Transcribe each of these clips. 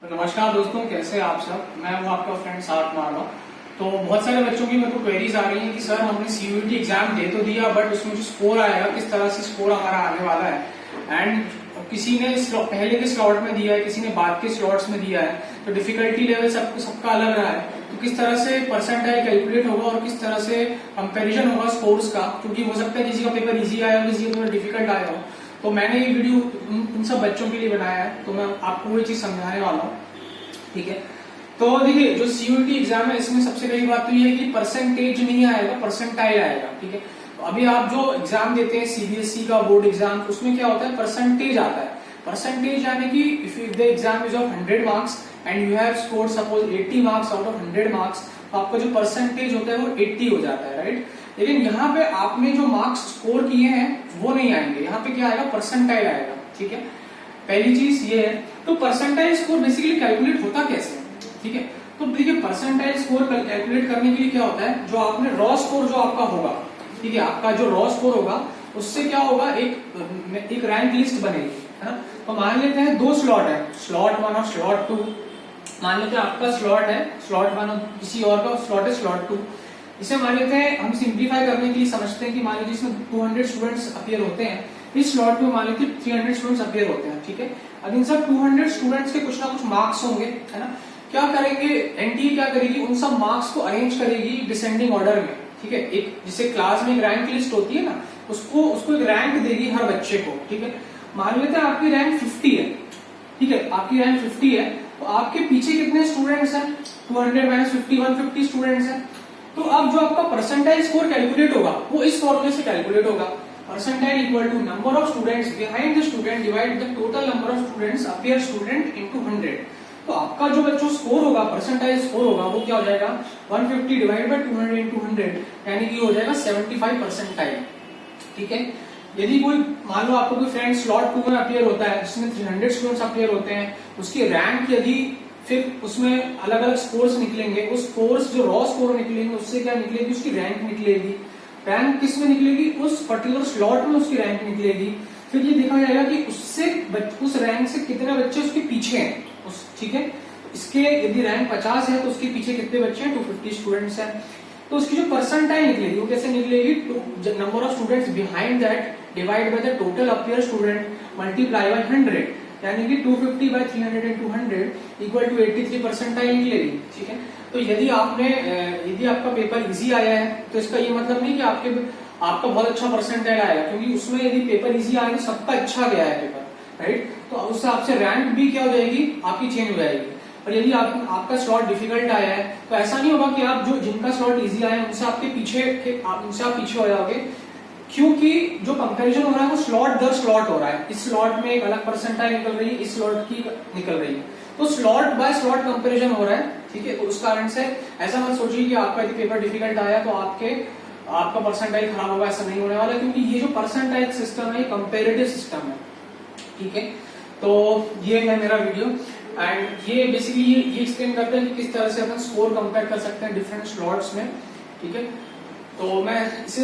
तो नमस्कार दोस्तों, कैसे आप सब। मैं हूं आपका फ्रेंड साथ मारवा। तो बहुत सारे बच्चों की मेरे को क्वेरीज आ रही हैं कि सर हमने सीयूईटी एग्जाम दे तो दिया, बट उसमें जो स्कोर आएगा किस तरह से स्कोर हमारा आने वाला है। एंड किसी ने पहले के स्लॉट में दिया है, किसी ने बाद के स्लॉट्स में दिया है, तो डिफिकल्टी लेवल सबका अलग रहा है। तो किस तरह से परसेंटाइल कैलकुलेट होगा और किस तरह से कंपेरिजन होगा स्कोर्स का, क्योंकि हो सकता है किसी का पेपर इजी आया हो, किसी का थोड़ा डिफिकल्ट आया हो। तो मैंने ये वीडियो इन सब बच्चों के लिए बनाया है, तो मैं आपको ये चीज समझाने वाला हूँ। ठीक है, तो देखिए जो सीयूईटी एग्जाम है इसमें सबसे पहली बात तो ये है कि परसेंटेज नहीं आएगा, परसेंटाइल आएगा। ठीक है, तो अभी आप जो एग्जाम देते हैं सीबीएसई का बोर्ड एग्जाम, उसमें क्या होता है, परसेंटेज आता है। परसेंटेज यानी कि if the exam is of 100 marks and you have scored suppose 80 marks out of 100 marks, तो आपका जो परसेंटेज होता है वो 80 हो जाता है, राइट। लेकिन यहाँ पे आपने जो मार्क्स स्कोर किए हैं वो नहीं आएंगे, यहाँ पे क्या आएगा, परसेंटाइल आएगा। ठीक है, पहली चीज ये है। तो परसेंटाइल स्कोर बेसिकली कैलकुलेट होता कैसे है, ठीक है। तो देखिए परसेंटाइल स्कोर कैलकुलेट करने के लिए क्या होता है, जो आपने रॉ स्कोर जो आपका होगा, ठीक है, आपका जो रॉ स्कोर होगा उससे क्या होगा, एक रैंक लिस्ट बनेगी, है ना। तो मान लेते हैं दो स्लॉट है, स्लॉट 1 और स्लॉट 2। मान लेते हैं आपका स्लॉट है स्लॉट 1 और किसी और का स्लॉट है स्लॉट 2। इसे मान लेते हैं, हम सिंप्लीफाई करने के लिए समझते हैं कि मान लीजिए इसमें 200 स्टूडेंट्स अपीयर होते हैं, इस स्लॉट में मान लीजिए 300 स्टूडेंट्स अपीयर होते हैं। ठीक है, अब इन सब 200 स्टूडेंट्स के कुछ ना कुछ मार्क्स होंगे, है ना। क्या करेंगे, एनटीए क्या करेगी, उन सब मार्क्स को अरेंज करेगी डिसेंडिंग ऑर्डर में। ठीक है, एक जिसे क्लास में एक रैंक लिस्ट होती है ना, उसको एक रैंक देगी हर बच्चे को। ठीक है, मान लेते हैं आपकी रैंक 50 है, ठीक है, आपकी रैंक 50 है, तो आपके पीछे कितने स्टूडेंट्स हैं, 200 माइनस 50 150 स्टूडेंट्स हैं। तो अब जो आपका परसेंटाइल स्कोर कैलकुलेट होगा वो इस फॉर्मूले से कैलकुलेट होगा, percentile equal to number of students behind the student divide the total number of students appear student into 100। तो आपका जो बच्चों स्कोर होगा, परसेंटाइल स्कोर होगा, वो क्या हो जाएगा, 150 डिवाइड बाय 200 इनटू 100, यानी कि हो जाएगा 75 परसेंटाइल। ठीक है, यदि कोई मान लो आपको कोई फ्रेंड स्लॉट 2 में अपीयर होता है जिसमें 300 स्टूडेंट्स अपीयर होते हैं, उसकी रैंक यदि फिर उसमें अलग अलग स्कोर्स निकलेंगे, उस स्कोर्स जो रॉ स्कोर निकलेंगे उससे क्या निकलेगी, उसकी रैंक निकलेगी। रैंक किस में निकलेगी, उस पर्टिकुलर स्लॉट में उसकी रैंक निकलेगी। फिर ये देखा जाएगा कि उस रैंक से कितने बच्चे उसके पीछे हैं। ठीक है, इसके यदि रैंक 50 है तो उसके पीछे कितने बच्चे हैं, 250 स्टूडेंट्स हैं। तो उसकी जो परसेंटाइल निकलेगी वो कैसे निकलेगी, number of students behind that divide by the total appear student multiply by 100, यानी कि 250 by 300 into 100 equal to 83 percentile निकलेगी। ठीक है, तो यदि आपका पेपर इजी आया है तो इसका ये मतलब नहीं कि आपका बहुत अच्छा परसेंटाइल आएगा, क्योंकि उसमें यदि पेपर इजी आया तो सबका अच्छा गया है पेपर, राइट। तो उस हिसाब से रैंक भी क्या हो जाएगी, आपकी चेंज हो जाएगी। और यदि आपका स्लॉट डिफिकल्ट आया है तो ऐसा नहीं होगा कि आप जिनका स्लॉट इजी आया है उनसे आप पीछे हो जाओगे, क्योंकि जो कंपैरिजन हो रहा है वो स्लॉट दर स्लॉट हो रहा है। इस स्लॉट में एक अलग परसेंटाइल निकल रही है, इस स्लॉट की निकल रही है, तो स्लॉट बाय स्लॉट कंपैरिजन हो रहा है। ठीक है, तो उस कारण से ऐसा मत सोचिए कि आपका यदि पेपर डिफिकल्ट आया तो आपका परसेंटाइल खराब होगा, ऐसा नहीं होने वाला, क्योंकि ये जो परसेंटाइल सिस्टम है ये कंपेरेटिव सिस्टम है। ठीक है, तो ये है मेरा वीडियो एंड ये बेसिकली ये एक्सप्लेन करता है कि किस तरह से अपन स्कोर कंपेयर कर सकते हैं डिफरेंट स्लॉट्स में। ठीक है, तो मैं इसी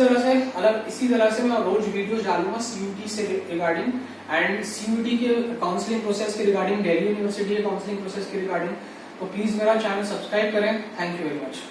तरह से मैं रोज वीडियोस डालूंगा सीयूईटी से रिगार्डिंग एंड सीयूईटी के काउंसलिंग प्रोसेस के रिगार्डिंग, दिल्ली यूनिवर्सिटी के काउंसलिंग प्रोसेस के रिगार्डिंग। तो प्लीज मेरा चैनल सब्सक्राइब करें। Thank you very much.